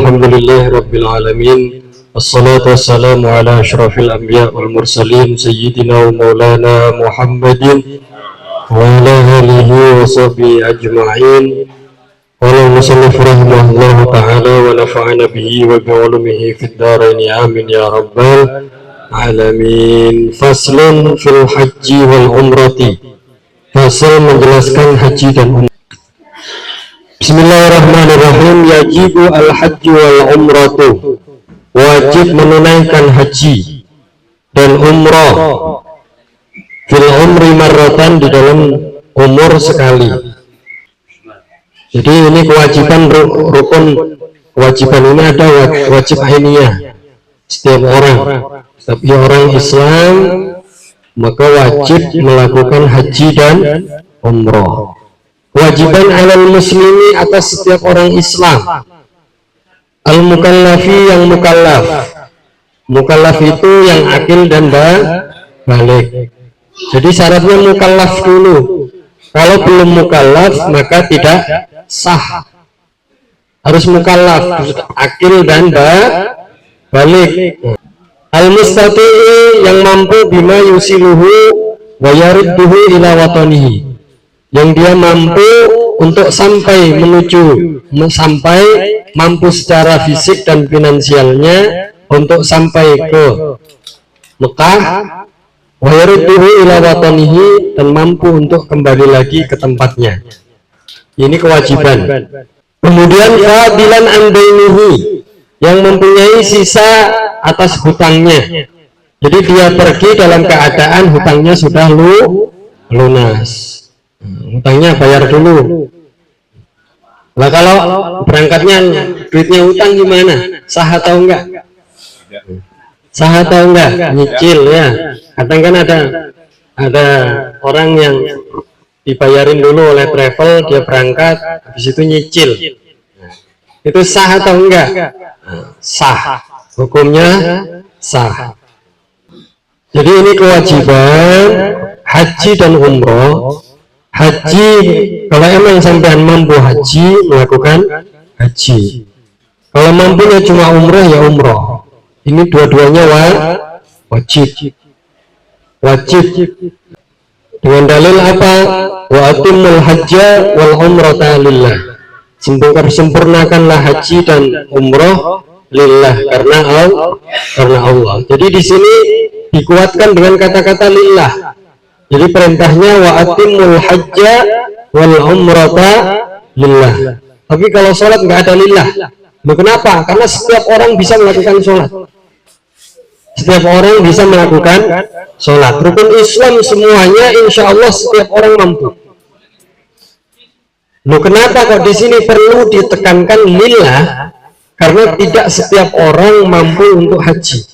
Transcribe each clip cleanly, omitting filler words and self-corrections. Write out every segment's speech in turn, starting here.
alhamdulillahi rabbil alamin. Wassalatu wassalamu ala asyrafil anbiya wal mursalin sayyidina wa maulana Muhammadin wa ala alihi wa sahbihi ajma'in. Wa musannif rahimahullahu ta'ala wa nafa'ana bihi wa bi'ulumihi fid dharaini amin ya rabbal alamin. Faslun fil haji wal umrati. Fasal menjelaskan haji dan umrah. Bismillahirrahmanirrahim. Yajibu al-haji wal umratu. Wajib menunaikan haji dan umrah fil umri marratan, di dalam umur sekali. Jadi ini kewajiban rukun. Kewajiban ini ada wajib ainiyah setiap orang. Setiap orang Islam maka wajib melakukan haji dan umrah. Kewajiban alal muslimi atas setiap orang Islam. Al-mukallafi, yang mukallaf. Mukallaf itu yang akil dan balik. Jadi syaratnya mukallaf dulu. Kalau belum mukallaf maka tidak sah. Harus mukallaf, akil dan balik. Al-mustati'i, yang mampu bima yusiluhu wa yaridduhu ila watanihi, yang dia mampu untuk sampai mampu secara fisik dan finansialnya untuk sampai ke Mekah, wa yaridduhu ila watanihi, dan mampu untuk kembali lagi ke tempatnya. Ini kewajiban. Kemudian fadilan andainihi, yang mempunyai sisa atas hutangnya. Jadi dia pergi dalam keadaan hutangnya sudah lunas. Hutangnya bayar dulu. Lah kalau berangkatnya duitnya hutang gimana? Sah atau enggak? Sah atau enggak? Nyicil ya. Kadang kan ada orang yang dibayarin dulu oleh travel, dia berangkat, habis itu nyicil. Itu sah atau enggak? Sah. Hukumnya sah. Jadi ini kewajiban haji dan umroh. Haji, kalau emang sampean mampu haji, melakukan haji. Kalau mampunya cuma umrah, ya umrah. Ini dua-duanya wajib. Dengan dalil apa? Wa atimul hajja wal umrata lillah. Sempurnakanlah haji dan umrah lillah, karena Allah. Jadi di sini dikuatkan dengan kata-kata lillah. Jadi perintahnya wa atimul hajja wal umrata lillah. Tapi kalau sholat nggak ada lillah. Kenapa? Karena setiap orang bisa melakukan sholat. Setiap orang bisa melakukan sholat. Rukun Islam semuanya insya Allah setiap orang mampu. Kenapa kok di sini perlu ditekankan lillah? Karena tidak setiap orang mampu untuk haji.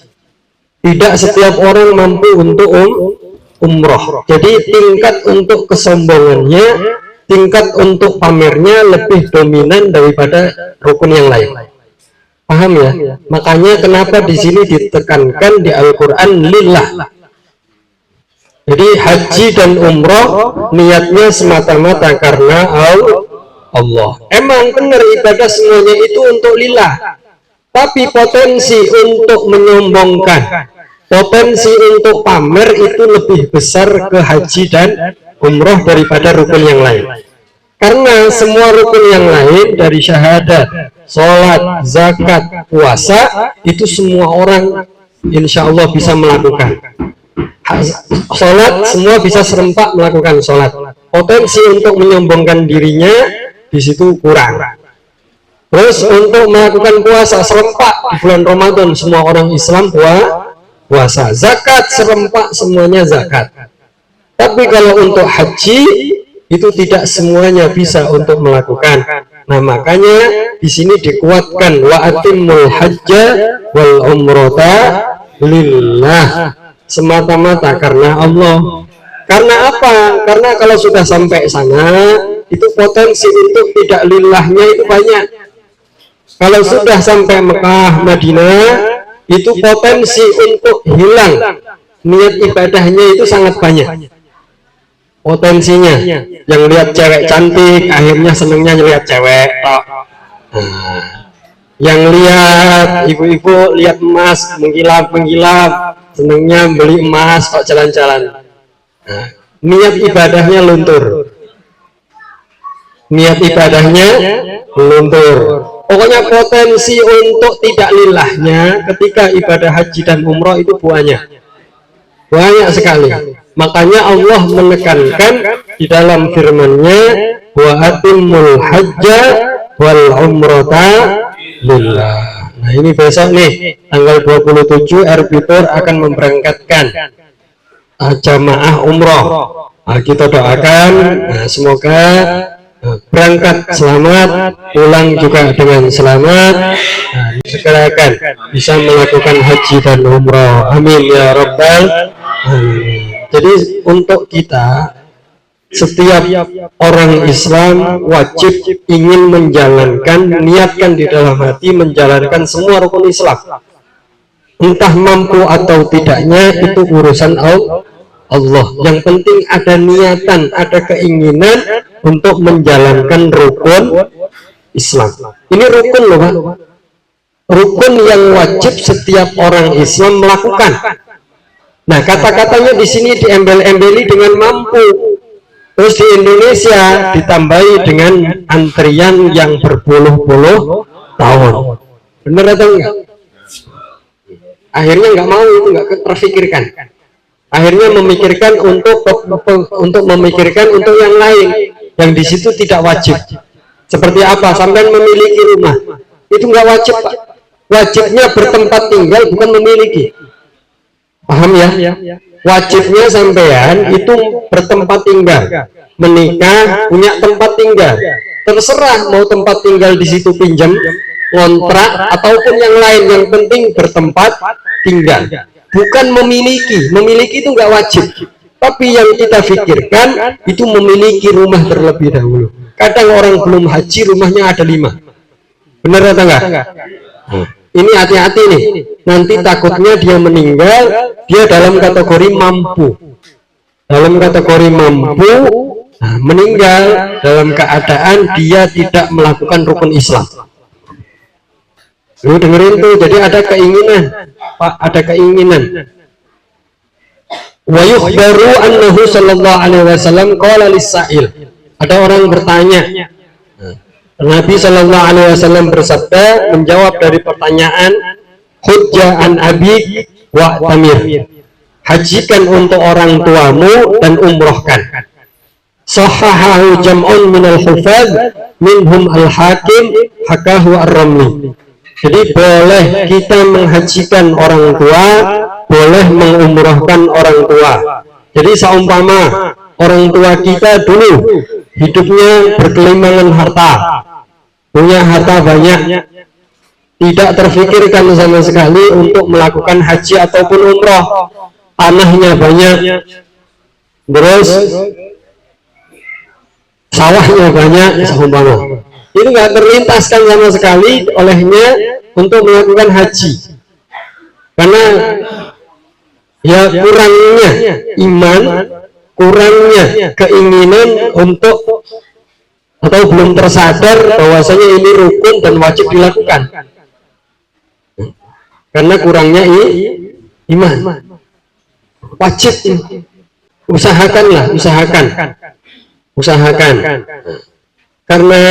Tidak setiap orang mampu untuk umroh. Jadi tingkat untuk kesombongannya, tingkat untuk pamernya lebih dominan daripada rukun yang lain. Paham ya? Makanya kenapa di sini ditekankan di Al-Quran lillah. Jadi haji dan umroh niatnya semata-mata karena Allah. Emang benar ibadah semuanya itu untuk lillah. Tapi potensi untuk menyombongkan, potensi untuk pamer itu lebih besar ke haji dan umroh daripada rukun yang lain. Karena semua rukun yang lain dari syahadat, sholat, zakat, puasa, itu semua orang insya Allah bisa melakukan. Sholat semua bisa serempak melakukan sholat. Potensi untuk menyombongkan dirinya di situ kurang. Terus untuk melakukan puasa serempak di bulan Ramadan, semua orang Islam puasa. Zakat serempak, semuanya zakat. Tapi kalau untuk haji itu tidak semuanya bisa untuk melakukan. Nah makanya di sini dikuatkan wa atimul hajja wal umrata lillah, semata-mata karena Allah. Karena apa? Karena kalau sudah sampai sana itu potensi untuk tidak lillahnya itu banyak. Kalau sudah sampai Mekah, Madinah, itu potensi untuk hilang niat ibadahnya itu sangat banyak. Potensinya, yang lihat cewek cantik, akhirnya senengnya lihat cewek. Yang lihat ibu-ibu lihat emas mengkilap-mengkilap, senengnya beli emas kok jalan-jalan. Nah, niat ibadahnya luntur. Niat ibadahnya luntur. Pokoknya potensi untuk tidak lillahnya ketika ibadah haji dan umroh itu banyak sekali. Makanya Allah menekankan di dalam firman-Nya, wa atimul hajja wal umrata lillah. Nah, ini besok nih tanggal 27 Erbitur akan memberangkatkan jamaah umroh. Nah, kita doakan semoga berangkat selamat, pulang juga dengan selamat, segera akan bisa melakukan haji dan umroh. Amin ya rabbal alamin. Jadi untuk kita, setiap orang Islam wajib ingin menjalankan, niatkan di dalam hati menjalankan semua rukun Islam. Entah mampu atau tidaknya itu urusan Allah. Yang penting ada niatan, ada keinginan untuk menjalankan rukun Islam. Ini rukun loh Pak. Rukun yang wajib setiap orang Islam melakukan. Nah, kata-katanya di sini diembel-embeli dengan mampu. Terus di Indonesia ditambahi dengan antrian yang berpuluh-puluh tahun. Benar atau enggak? Akhirnya nggak mau, itu nggak terfikirkan. Akhirnya memikirkan untuk memikirkan untuk yang lain, yang di situ tidak wajib. Seperti apa? Sampai memiliki rumah, itu nggak wajib Pak. Wajibnya bertempat tinggal, bukan memiliki. Paham ya? Wajibnya sampean itu bertempat tinggal, menikah, punya tempat tinggal. Terserah mau tempat tinggal di situ pinjam, kontrak ataupun yang lain, yang penting bertempat tinggal. Bukan memiliki. Memiliki itu nggak wajib. Tapi yang kita pikirkan itu memiliki rumah terlebih dahulu. Kadang orang belum haji rumahnya ada 5. Benar atau enggak? Ini hati-hati nih. Nanti takutnya dia meninggal, dia dalam kategori mampu. Dalam kategori mampu, meninggal dalam keadaan dia tidak melakukan rukun Islam. Lu dengerin tuh, jadi ada keinginan, Pak, ada keinginan. Wa yukhbaru annahu sallallahu alaihi wasallam qala lis-sa'il. Ada orang bertanya. Nabi sallallahu alaihi wasallam bersabda menjawab dari pertanyaan, hujjah an abi wa tamir. Hajikan untuk orang tuamu dan umrohkan. Sahahahu jam'un minal hufaz minhum al-hakim hakahu ar-ramli. Jadi boleh kita menghajikan orang tua, boleh mengumrohkan orang tua. Jadi seumpama orang tua kita dulu hidupnya berkelimangan harta, punya harta banyak, tidak terfikirkan sama sekali untuk melakukan haji ataupun umroh, tanahnya banyak, terus sawahnya banyak, seumpama itu nggak terlintaskan sama sekali olehnya untuk melakukan haji, karena ya kurangnya iman, kurangnya keinginan untuk, atau belum tersadar bahwasanya ini rukun dan wajib dilakukan, karena kurangnya iman. Wajib, usahakanlah, usahakan. Karena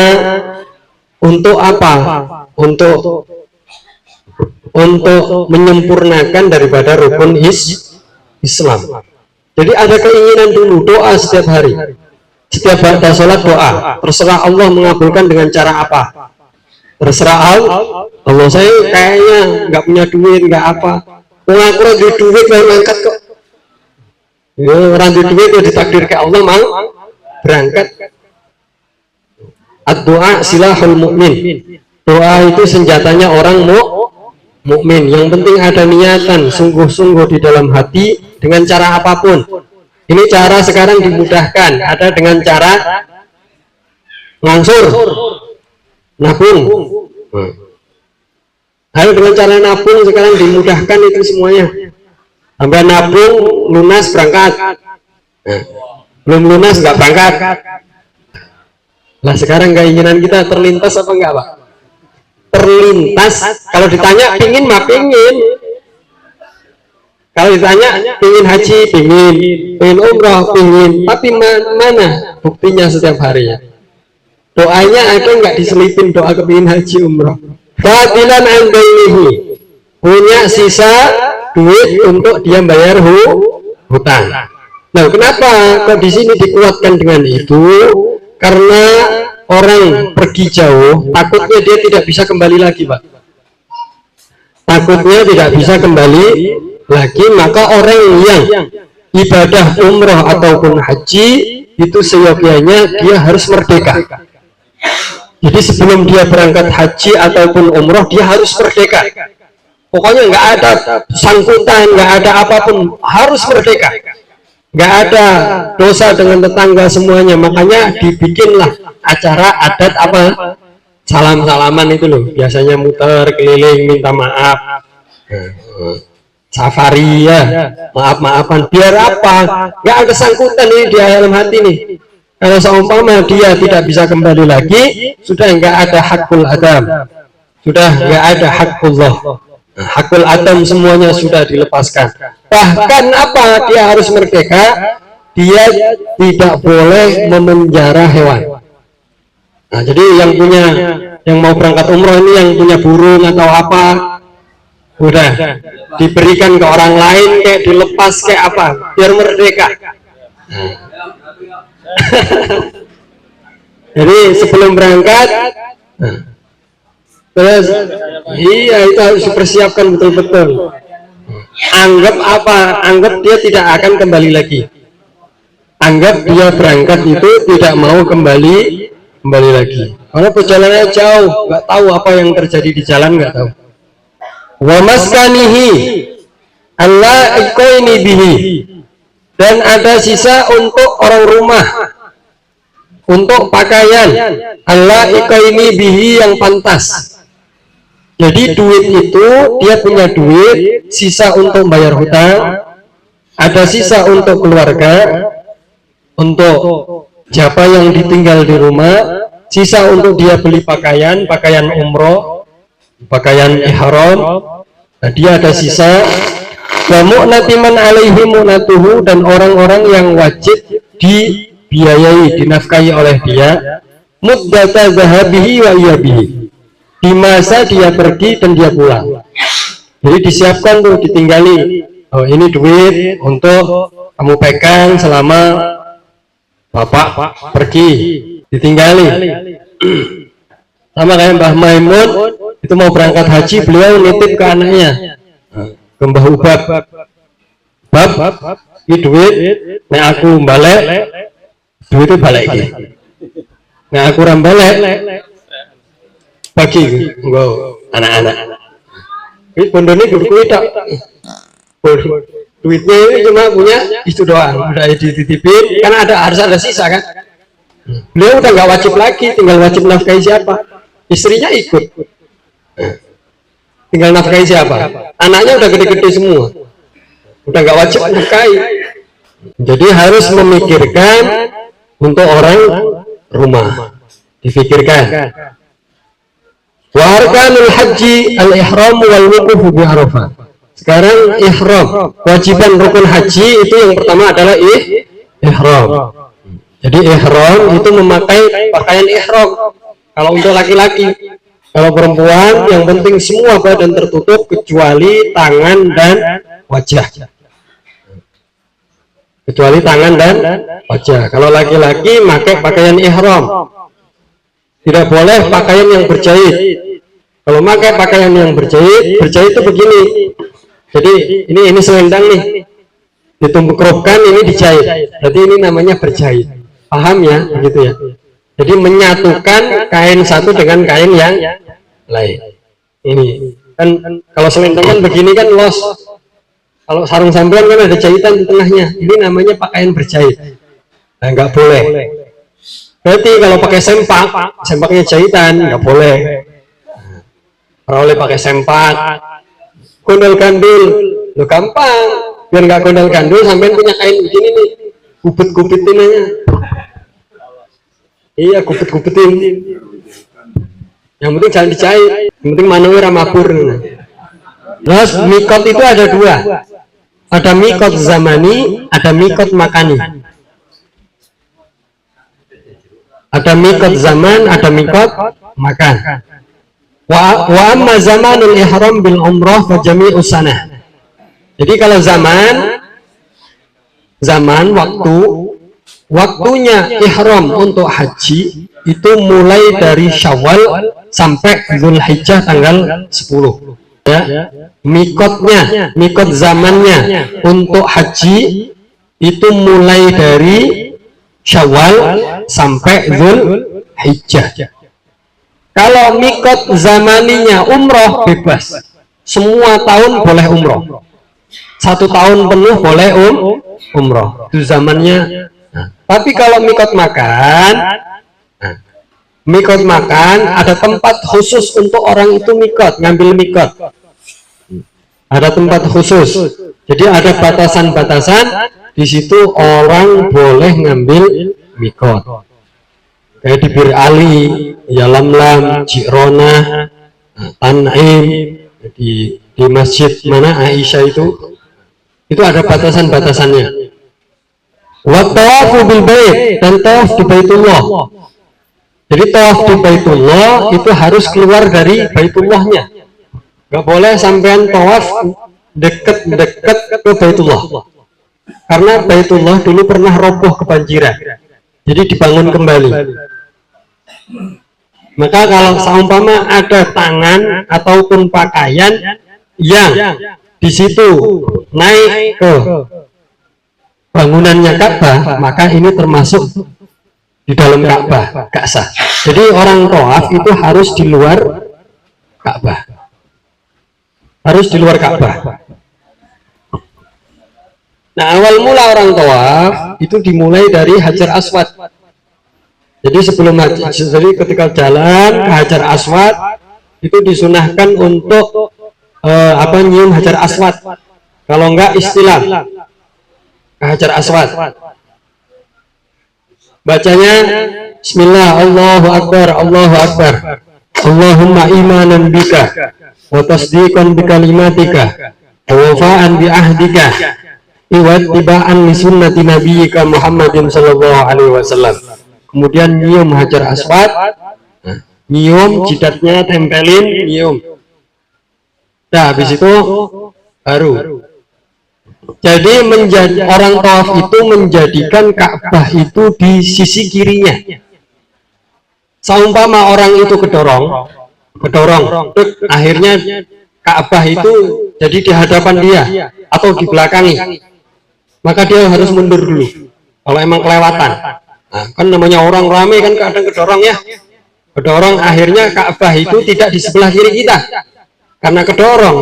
untuk apa? Untuk menyempurnakan daripada rukun Islam. Jadi ada keinginan dulu, doa setiap hari, setiap baca sholat doa. Terserah Allah mengabulkan dengan cara apa. Terserah Allah. Saya kayaknya nggak punya duit, nggak apa. Aku lagi duit mau angkat kok. Orang di duit udah ditakdir ke Allah mau berangkat. Ad-doa silahul mu'min. Doa itu senjatanya orang mukmin. Yang penting ada niatan sungguh-sungguh di dalam hati dengan cara apapun. Ini cara sekarang dimudahkan, ada dengan cara ngangsur, nabung. Ada dengan cara nabung sekarang dimudahkan itu semuanya. Sampai nabung lunas berangkat. Belum lunas nggak berangkat. Nah sekarang keinginan kita terlintas apa enggak Pak? terlintas. Kalau ditanya pingin mah pingin, kalau ditanya pingin haji pingin umroh pingin, tapi mana buktinya setiap harinya? Doanya ada nggak diselipin doa kepingin haji umroh? Fadilan andainihi, punya sisa duit untuk dia bayar hutang. Nah, kenapa kok di sini dikuatkan dengan itu? Karena orang pergi jauh, takutnya dia tidak bisa kembali lagi, Pak. Takutnya tidak bisa kembali lagi, maka orang yang ibadah umroh ataupun haji itu seyogyanya dia harus merdeka. Jadi sebelum dia berangkat haji ataupun umroh, dia harus merdeka. Pokoknya nggak ada sangkutan, nggak ada apapun, harus merdeka. Nggak ada dosa dengan tetangga semuanya. Makanya dibikinlah acara adat apa, salam-salaman itu loh. Biasanya muter keliling minta maaf, safari ya, maaf-maafan. Biar apa? Nggak ada sangkutan ini di dalam hati nih. Kalau seumpama dia tidak bisa kembali lagi, sudah nggak ada hakul adam, sudah nggak ada hakullah. Hakul adam semuanya sudah dilepaskan. Bahkan apa? Dia harus merdeka. Dia tidak boleh memenjara hewan. Nah, jadi yang mau berangkat umroh ini yang punya burung atau apa, udah diberikan ke orang lain, kayak dilepas kayak apa, biar merdeka. Nah. Jadi sebelum berangkat, terus iya itu harus dipersiapkan betul-betul. Anggap apa? Anggap dia tidak akan kembali lagi. Anggap dia berangkat itu tidak mau kembali lagi. Karena perjalanannya jauh, nggak tahu apa yang terjadi di jalan, nggak tahu. Wa maskanihi Allah ikoini bihi, dan ada sisa untuk orang rumah, untuk pakaian Allah ikoini bihi yang pantas. Jadi duit itu dia punya duit, sisa untuk bayar hutang, ada sisa untuk keluarga, untuk siapa yang ditinggal di rumah, sisa untuk dia beli pakaian umroh, pakaian ihram. Nah, dia ada sisa. Wa mu'natiman alaihi mu'natuhu, dan orang-orang yang wajib dibiayai, dinafkahi oleh dia, muddata zahabihi wa iyabihi, di masa dia pergi dan dia pulang. Jadi disiapkan tuh, ditinggali. Oh, ini duit untuk kamu pegang selama bapak pergi, ditinggali. Sama kayak Mbah Maimun itu mau berangkat haji, beliau nitip ke anaknya, ke Mbah Ubab, bab ini duit, nek aku balik duit itu balik ini, nek aku rambalik bagi gue anak-anak. Ini pondoknya duit tak, duitnya ini cuma punya itu doang, udah dititipin, karena harus ada sisa kan. Beliau udah nggak wajib lagi, tinggal wajib nafkahi siapa? Istrinya ikut, tinggal nafkahi siapa? Anaknya udah gede-gede semua, udah nggak wajib nafkahi. Jadi harus memikirkan untuk orang rumah, difikirkan. Wa arkanul haji al-ihram wal wuquf bi Arafah. Sekarang ihram, kewajiban rukun haji itu yang pertama adalah ihram. Jadi ihram itu memakai pakaian ihram. Kalau untuk laki-laki, kalau perempuan yang penting semua badan tertutup kecuali tangan dan wajah. Kecuali tangan dan wajah. Kalau laki-laki pakai pakaian ihram. Tidak boleh pakaian yang berjahit. Kalau pakai pakaian yang berjahit itu begini. Jadi ini selendang nih, ditumpuk-kerupkan, ini dijahit. Jadi ini namanya berjahit. Paham ya, begitu ya. Jadi menyatukan kain satu dengan kain yang lain. Ini kan kalau selendang kan begini kan los. Kalau sarung sambilan kan ada jahitan di tengahnya. Ini namanya pakaian berjahit. Nah, nggak boleh. Berarti kalau pakai sempaknya jahitan nggak boleh. Kalau boleh pakai sempak, gondol gandul, lo gampang. Biar nggak gondol gandul, sampai punya kain begini nih, gubet-gubetin aja. Iya, gubet-gubetin. Yang penting jangan dicai, yang penting manuwe ramabur. Terus mikot itu ada dua, ada mikot zamani, ada mikot makani. Ada mikot zaman, ada mikot makan. Wa amma zamanul ihram bil umrah fa jami'us sanah. Jadi kalau zaman waktunya ihram untuk haji itu mulai dari Syawal sampai Dzulhijjah tanggal 10. Ya. Mikot zamannya untuk haji itu mulai dari Syawal sampai Dzulhijjah. Kalau mikot zamaninya umroh bebas, semua tahun boleh umroh. 1 tahun penuh boleh umroh. Itu zamannya. Nah, tapi kalau mikot makan ada tempat khusus untuk orang itu ngambil mikot. Ada tempat khusus. Jadi ada batasan-batasan. Di situ orang boleh ngambil mikot. Kayak di Bir Ali, Yalamlam, Jirona, Tan'im, di masjid mana Aisyah itu ada batasan-batasannya. Wa tawafu bil bait, dan tawaf di Baitullah. Jadi tawaf di Baitullah itu harus keluar dari Baitullahnya. Gak boleh sampean tawaf deket-deket ke Baitullah. Karena Baitullah dulu pernah roboh kebanjiran. Jadi dibangun kembali. Maka kalau seumpama ada tangan ataupun pakaian yang di situ naik ke bangunannya Ka'bah, maka ini termasuk di dalam Ka'bah, gak sah. Jadi orang tawaf itu harus di luar Ka'bah. Harus di luar Ka'bah. Nah, awal mula orang tawaf itu dimulai dari Hajar Aswad. Jadi jadi ketika jalan ke Hajar Aswad itu disunahkan untuk nyium Hajar Aswad. Kalau enggak istilam ke Hajar Aswad. Bacanya Bismillah, Allahu Akbar, Allahu Akbar. Allahumma imanan bika wa tasdiqan bi kalimatika wa wafa'an bi ahdika wa ittiba'an li sunnati nabiyyika Muhammadin sallallahu alaihi wasallam. Kemudian nyium Hajar Aswad, nyium jidatnya, tempelin, nyium. Nah, habis itu baru. Jadi orang tawaf itu menjadikan Ka'bah itu di sisi kirinya. Seumpama orang itu kedorong, akhirnya Ka'bah itu jadi di hadapan dia atau di belakangnya. Maka dia harus mundur dulu. Kalau emang kelewatan. Nah, kan namanya orang ramai kan kadang kedorong ya. Kedorong akhirnya Ka'bah itu tidak di sebelah kiri kita. Karena kedorong,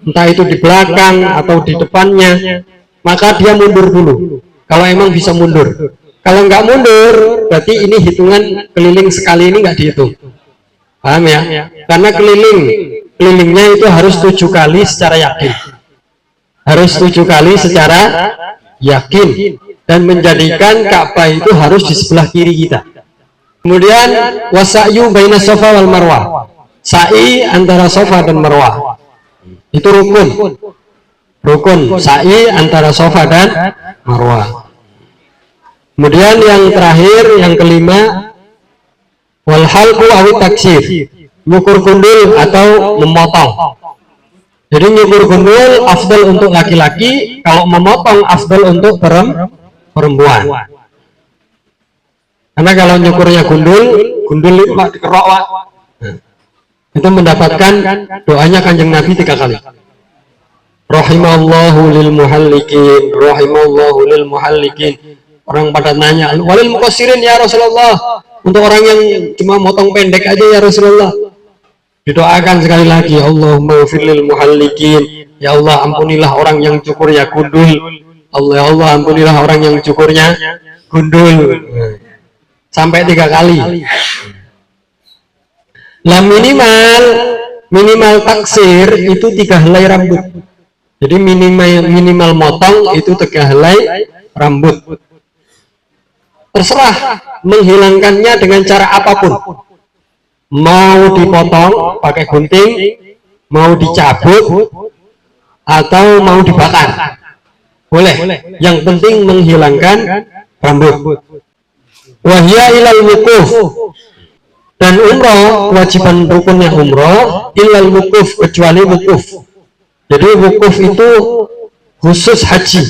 entah itu di belakang atau di depannya, maka dia mundur dulu. Kalau emang bisa mundur. Kalau nggak mundur, berarti ini hitungan keliling sekali ini nggak dihitung. Paham ya? Karena kelilingnya itu harus 7 kali secara yakin. Harus 7 kali secara yakin. Dan menjadikan Ka'bah itu harus di sebelah kiri kita. Kemudian wasa'yu baina Safa wal Marwah. Sa'i antara Safa dan Marwah. Itu rukun. Rukun sa'i antara Safa dan Marwah. Kemudian yang terakhir, yang kelima, wal halqu awit taksir. Nyukur gundul atau memotong. Jadi nyukur gundul afdal untuk laki-laki, kalau memotong afdal untuk perempuan. Karena kalau nyukurnya gundul itu dikerok, itu mendapatkan doanya Kanjeng Nabi 3 kali. Rahimallahu lil muhallikin, rahimallahu lil muhallikin. Orang pada nanya, walil muqassirin ya Rasulullah, untuk orang yang cuma motong pendek aja ya Rasulullah. Didoakan sekali lagi, Allahumma firlil muhallikin, ya Allah ampunilah orang yang cukurnya gundul. Allah, ya Allah ampunilah orang yang cukurnya gundul. Sampai 3 kali. Lah minimal taksir itu 3 helai rambut. Jadi minimal motong itu 3 helai rambut. Terserah menghilangkannya dengan cara apapun. mau dipotong pakai gunting, mau dicabut, atau mau dibakar, boleh. Yang penting menghilangkan rambut. Wahya ilal wukuf, dan umroh, kewajiban rukunnya umroh ilal wukuf, kecuali wukuf. Jadi wukuf itu khusus haji.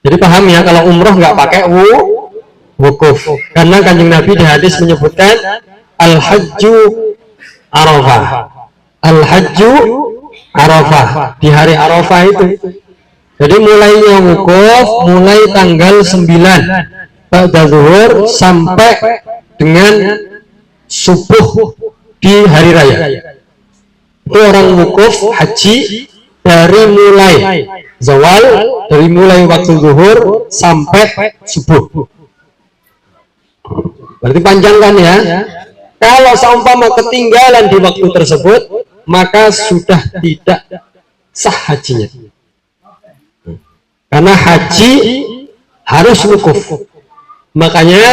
Jadi paham ya, kalau umroh nggak pakai wukuf, karena Kanjeng Nabi di hadis menyebutkan al-hajju arafah, al-hajju arafah, di hari arafah itu. Jadi mulainya wukuf mulai tanggal 9 ba'da zuhur sampai dengan subuh di hari raya. Itu orang wukuf haji dari mulai zawal, dari mulai waktu zuhur sampai subuh. Berarti panjang kan ya? Kalau seumpama ketinggalan di waktu tersebut, maka sudah tidak sah hajinya. Karena haji harus wukuf. Makanya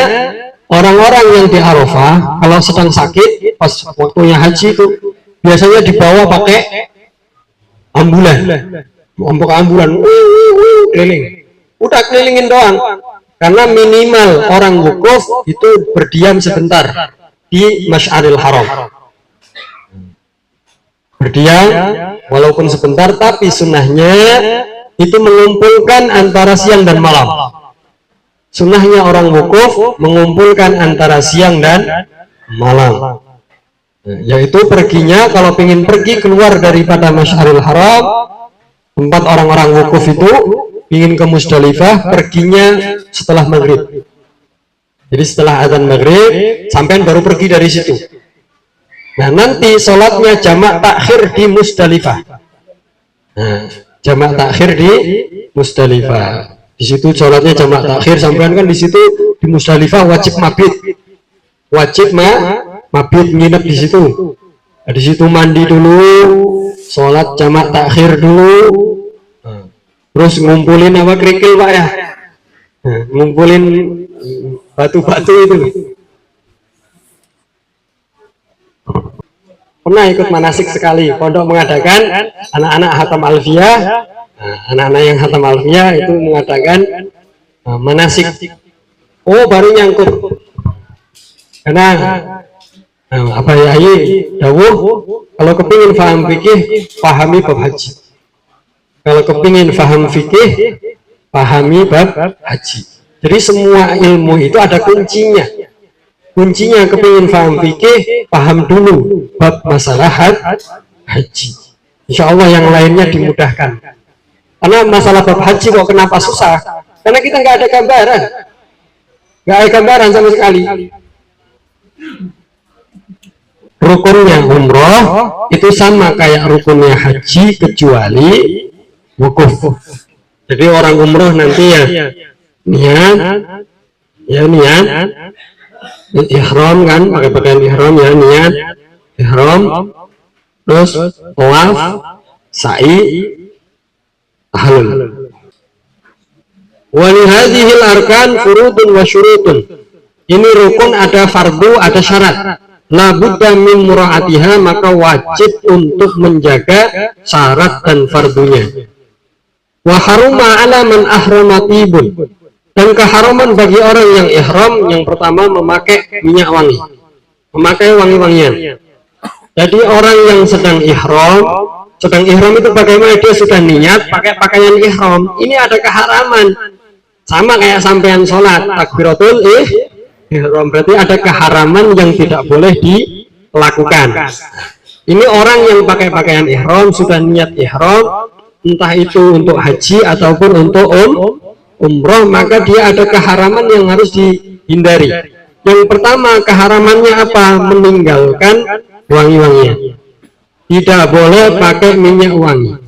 orang-orang yang di Arafah kalau sedang sakit pas waktunya haji itu biasanya dibawa pakai ambulan, keliling. Udah kelilingin doang. Karena minimal orang wukuf itu berdiam sebentar di Masy'aril Haram. Berdiam walaupun sebentar, tapi sunnahnya itu mengumpulkan antara siang dan malam. Sunnahnya orang wukuf mengumpulkan antara siang dan malam. Yaitu perginya, kalau ingin pergi keluar daripada Masy'aril Haram, tempat orang-orang wukuf itu, ingin ke Musdalifah, perginya setelah maghrib. Jadi setelah azan maghrib, sampai baru pergi dari situ. Nah, nanti sholatnya jamak takhir di Musdalifah. Nah, jamak takhir di Musdalifah. Di situ sholatnya jamak takhir, sampean kan di situ di Musdalifah wajib mabit, mabit nginep di situ. Nah, di situ mandi dulu, sholat jamak takhir dulu, terus ngumpulin apa kerikil pak ya, ngumpulin batu-batu itu. Pernah ikut manasik sekali, pondok mengadakan anak-anak hatam alfiyah. Anak-anak yang hatam alfiyah itu mengadakan manasik. Oh, baru nyangkut. Karena apa ya, dawuh, kalau kepingin paham fikih, pahami bab haji. Kalau kepingin paham fikih, pahami bab haji. Jadi semua ilmu itu ada kuncinya. Kuncinya kepingin paham fikih, paham dulu bab masalah haji. Insya Allah yang lainnya dimudahkan. Karena masalah bab haji kok kenapa susah? Karena kita nggak ada gambaran, nggak ada gambaran sama sekali. Rukunnya umroh itu sama kayak rukunnya haji kecuali wukuf. Jadi orang umroh nanti ya niat, ihram kan, pakai pakaian ihram ya, niat ihram, terus tawaf, sa'i, tahlul. Wa li hadhil arkan furudun wa syurutun. Ini rukun ada fardu, ada syarat. La budda min muraatiha, maka wajib untuk menjaga syarat dan fardunya. Wa haruma ala man ahrama tibun. Dan keharaman bagi orang yang ihram, yang pertama memakai minyak wangi, memakai wangi-wangian. Jadi orang yang sedang ihram itu bagaimana, dia sudah niat pakai pakaian ihram, ini ada keharaman. Sama kayak sampean sholat takbiratul ihram, berarti ada keharaman yang tidak boleh dilakukan. Ini orang yang pakai pakaian ihram, sudah niat ihram, entah itu untuk haji ataupun untuk umroh, maka dia ada keharaman yang harus dihindari. Yang pertama keharamannya apa? Meninggalkan wangi-wangian. Tidak boleh pakai minyak wangi.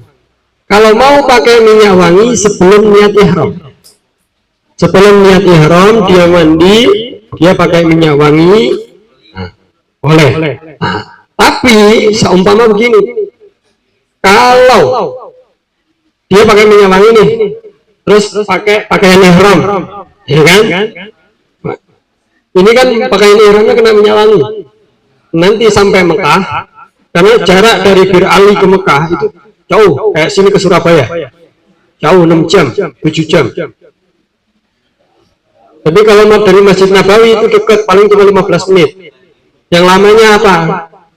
Kalau mau pakai minyak wangi sebelum niat ihram. Sebelum niat ihram dia mandi, dia pakai minyak wangi, boleh. Tapi seumpama begini, kalau dia pakai minyak wangi nih, terus pakai pakaian ihram, ya kan? Ini kan pakaian ihramnya kena minyak wangi. nanti sampai Mekah, karena jarak dari Bir Ali ke Mekah itu jauh, kayak sini ke Surabaya jauh 6 jam 7 jam. Tapi kalau dari Masjid Nabawi itu dekat, paling cuma 15 menit. Yang lamanya apa?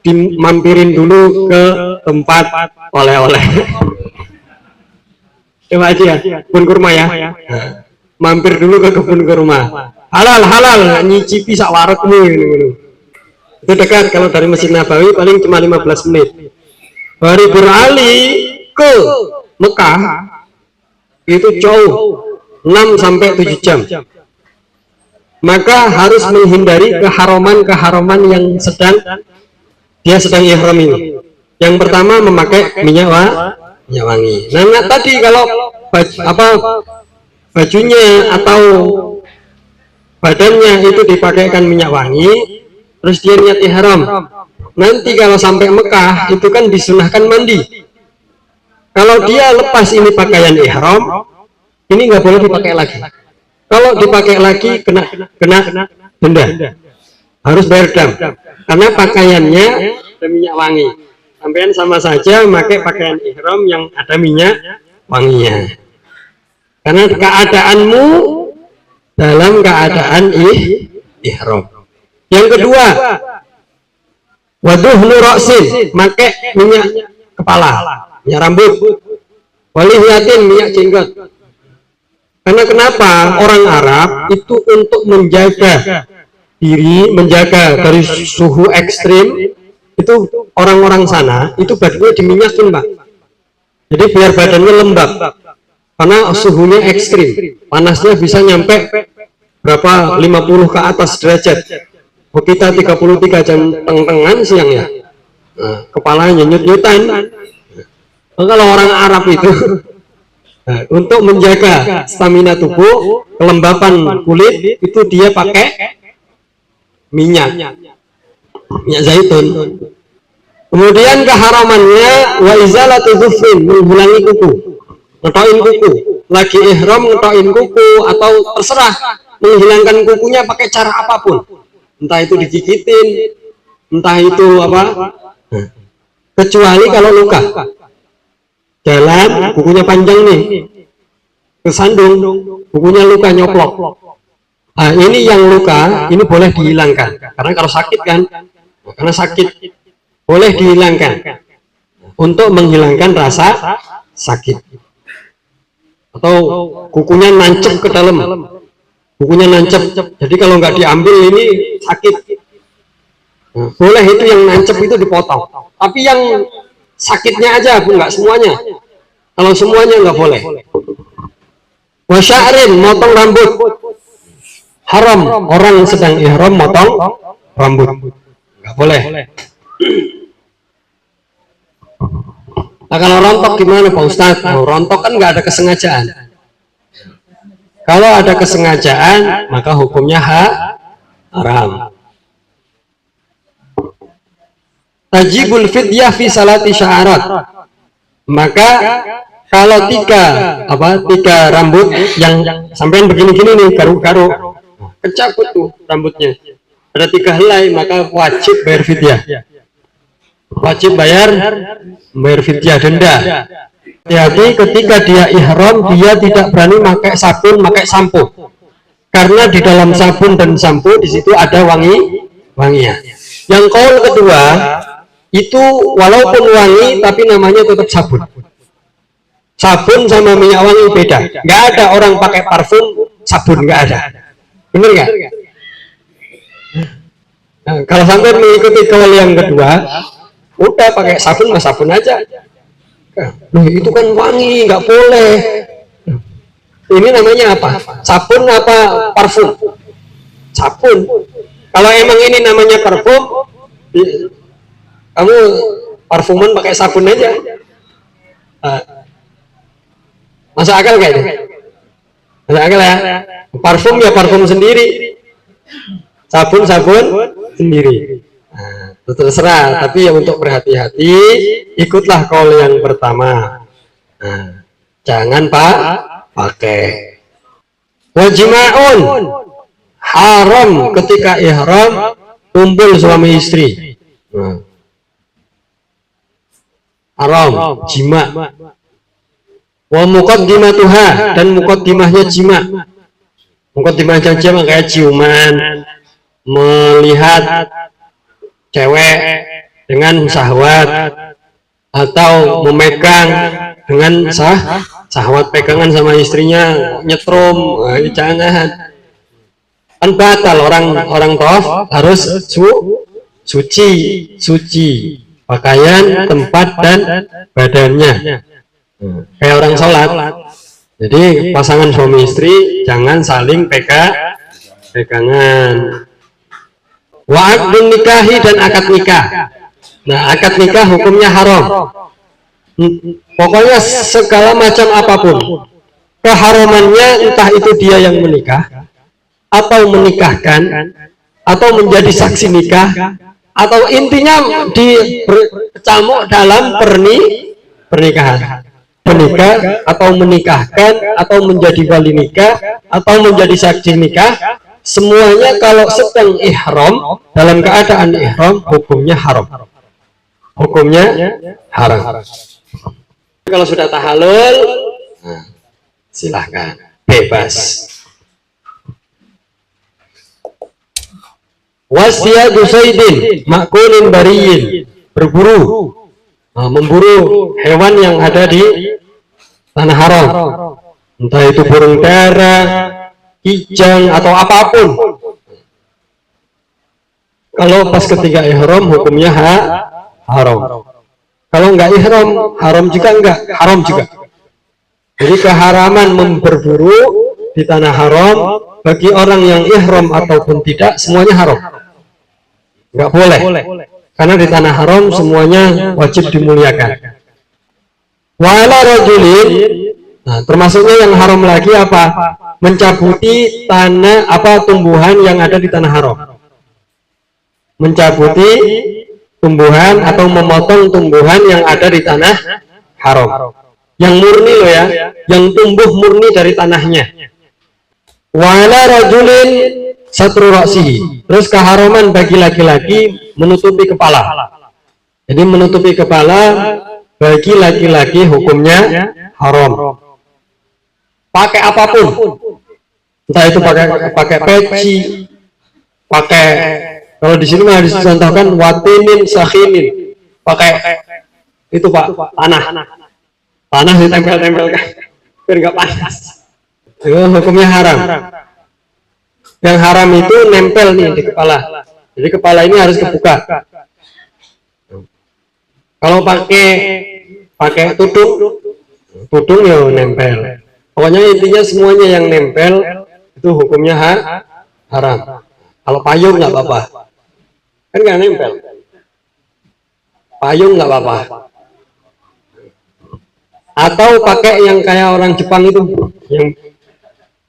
Dimampirin dulu ke tempat oleh-oleh. Coba aja ya, kebun kurma ya. Mampir dulu ke kebun kurma. Halal, nyicipi sak warekmu gitu. Itu dekat, kalau dari Masjid Nabawi paling cuma 15 menit. Dari Bir Ali ke Mekah itu jauh 6 sampai 7 jam. Maka harus menghindari keharaman yang sedang ihram ini. Yang pertama memakai minyak wangi. Nah, tadi kalau bajunya atau badannya itu dipakaikan minyak wangi, terus dia niat ihram. Nanti kalau sampai Mekah itu kan disunahkan mandi. Kalau dia lepas ini pakaian ihram, ini nggak boleh dipakai lagi. Kalau dipakai lagi kena denda, harus bayar dam, karena pakaiannya ada minyak wangi. Sampean sama saja memakai pakaian ihram yang ada minyak wanginya, karena keadaanmu dalam keadaan ihram. Yang kedua, waduhnu ra'sin, pakai minyak kepala, minyak rambut, walihiyatin, minyak jenggot. Karena kenapa? Orang Arab itu untuk menjaga diri, menjaga dari suhu ekstrim, itu orang-orang sana itu badannya diminyakin, Pak. Jadi biar badannya lembab, karena suhunya ekstrim, panasnya bisa nyampe berapa, 50 ke atas derajat. Kita 33 jam teng-tengan siang ya, nah, kepalanya nyut-nyutan. Kalau orang Arab itu untuk menjaga stamina tubuh, kelembapan kulit, itu dia pakai minyak zaitun. Kemudian keharamannya wa izalatu dhufrin, menghilangi kuku, ngetokin kuku. Lagi ihram ngetokin kuku, atau terserah menghilangkan kukunya pakai cara apapun, entah itu digigitin, entah itu apa, kecuali kalau luka. Jalan, kukunya panjang nih, kesandung, kukunya luka, nyoplok. Nah, ini yang luka, ini boleh dihilangkan. Karena kalau sakit kan, karena sakit, boleh dihilangkan untuk menghilangkan rasa sakit. Atau kukunya nancep ke dalam, kukunya nancep. Jadi kalau nggak diambil ini sakit. Nah, boleh itu yang nancep itu dipotong. Tapi yang sakitnya aja, Bu, nggak semuanya. Kalau semuanya nggak boleh. Wasya'rin, motong rambut. Haram, orang sedang ihram motong rambut, nggak boleh. Nah, kalau rontok gimana, Pak Ustadz? Nah, rontok kan nggak ada kesengajaan. Kalau ada kesengajaan, maka hukumnya haram. Tajibul fidyah fi salati sya'arat. Maka kalau tiga rambut yang sampean begini-gini nih, garuk-garuk, kecabut tuh rambutnya, ada 3 helai, maka wajib bayar fidyah. Wajib bayar fidyah, denda. Hati-hati ketika dia ihram, dia tidak berani pakai sabun, pakai sampo, karena di dalam sabun dan sampo di situ ada wanginya. Yang kaul kedua, itu walaupun wangi tapi namanya tetap sabun. Sabun sama minyak wangi beda. Nggak ada orang pakai parfum sabun, nggak ada. Bener nggak? Nah, kalau sampai mengikuti kaul yang kedua, udah pakai sabun mas sabun aja. Loh, itu kan wangi, nggak boleh. Ini namanya apa? Sabun apa parfum? Sabun. Kalau emang ini namanya parfum, kamu parfuman pakai sabun aja. Masuk akal kayaknya? Masuk akal ya? Parfum ya parfum sendiri, sabun sendiri. Nah, terserah, tapi ya untuk berhati-hati, ikutlah kaul yang pertama. Nah, jangan pakai. Wajima'un, haram ketika ihram kumpul suami istri. haram jima. Wa muqaddimatuha, dan muqaddimahnya jima. Muqaddimahnya jima kayak ciuman, melihat cewek dengan syahwat, atau memegang dengan syahwat, pegangan sama istrinya, nyetrum. Nah, ini jangan. Kan batal, orang tawaf harus suci pakaian, tempat, dan badannya. Kayak orang sholat. Jadi pasangan suami istri jangan saling pegangan. Wa aqdun nikahi, dan akad nikah. Nah, akad nikah hukumnya haram. Pokoknya segala macam apapun keharamannya, entah itu dia yang menikah atau menikahkan atau menjadi saksi nikah, atau intinya dicamuk dalam pernikahan. Menikah atau menikahkan atau menjadi wali nikah atau menjadi saksi nikah, semuanya kalau sedang ihram, dalam keadaan ihram, hukumnya haram. Hukumnya haram. Kalau sudah tahallul, nah, silahkan bebas. Wasiyadu saydin makulin bariyin, berburu, memburu hewan yang ada di tanah haram, entah itu burung dara, kijang, atau apapun. Kalau pas ketika ihram hukumnya haram. Kalau enggak ihram, haram juga enggak? Haram juga. Jadi keharaman berburu di tanah haram bagi orang yang ihram ataupun tidak, semuanya haram. Enggak boleh. Karena di tanah haram semuanya wajib dimuliakan. Wala rajulin, nah, termasuknya yang haram lagi apa? Mencabuti tanah tumbuhan yang ada di tanah haram. Mencabuti tumbuhan atau memotong tumbuhan yang ada di tanah haram. Yang murni loh ya, yang tumbuh murni dari tanahnya. Wala rajulin satru ra'sihi. Terus keharaman bagi laki-laki menutupi kepala. Jadi menutupi kepala bagi laki-laki hukumnya haram. Pakai apapun, entah itu pakai peci, pakai, kalau di sini mah dicontohkan watinin sakhinin, pakai itu Pak, tanah ditempel-tempelkan biar nggak panas. Itu hukumnya haram. Yang haram itu nempel nih di kepala. Jadi kepala ini harus kebuka. Kalau pakai tudung ya nempel. Pokoknya intinya semuanya yang nempel itu hukumnya haram. Kalau payung nggak apa-apa, kan nggak nempel. Payung nggak apa-apa. Atau pakai yang kayak orang Jepang itu, yang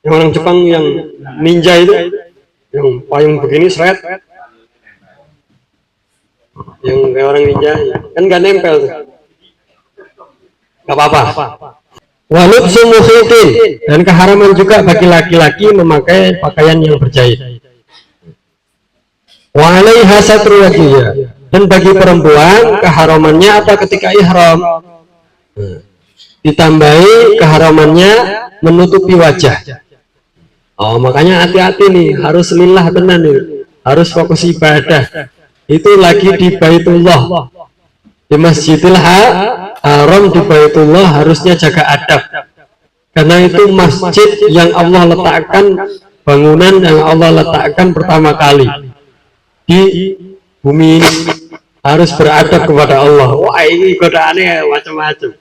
orang Jepang yang ninja itu, yang payung begini seret, yang kayak orang ninja, kan nggak nempel tuh. Nggak apa-apa. Walubsu mukhidin, dan keharaman juga bagi laki-laki memakai pakaian yang berjahit. Wa alaiha satru wajhiha, dan bagi perempuan keharamannya apa ketika ihram? Ditambahi keharamannya menutupi wajah. Oh, makanya hati-hati nih, harus lillah tenan nih, harus fokus ibadah. Itu lagi di Baitullah, di Masjidil Haram, di Baitullah harusnya jaga adab, karena itu masjid yang Allah letakkan, bangunan yang Allah letakkan pertama kali di bumi ini, harus beradab kepada Allah. Wah, ini godaannya macam-macam.